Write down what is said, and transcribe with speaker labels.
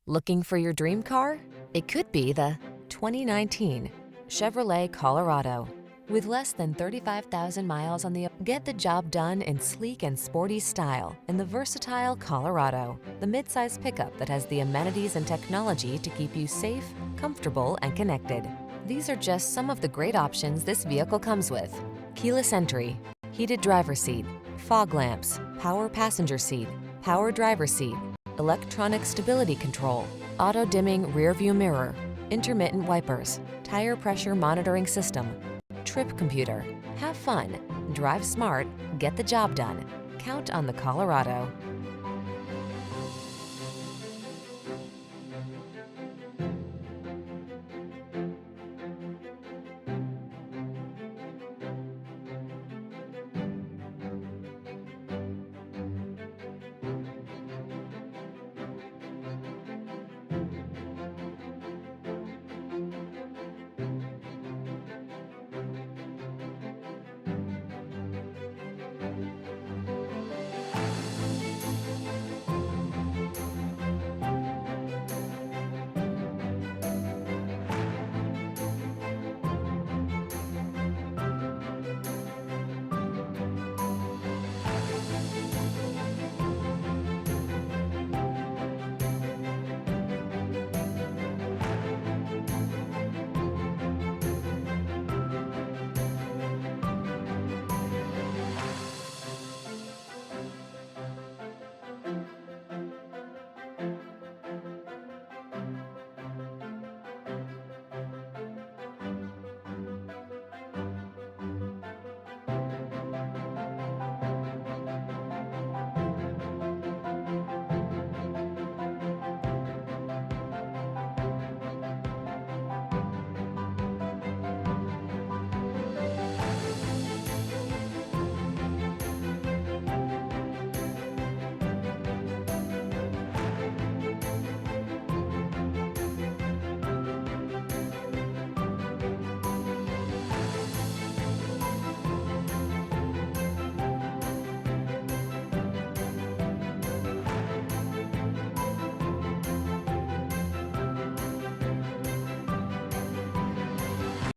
Speaker 1: Looking for your dream car? It could be the 2019 Chevrolet Colorado. With less than 35,000 miles on the... Get the job done in sleek and sporty style in the versatile Colorado, the midsize pickup that has the amenities and technology to keep you safe, comfortable, and connected. These are just some of the great options this vehicle comes with: keyless entry, heated driver's seat, fog lamps, power passenger seat, power driver's seat, electronic stability control, auto-dimming rear-view mirror, intermittent wipers, tire pressure monitoring system, trip computer. Have fun, drive smart, get the job done. Count on the Colorado.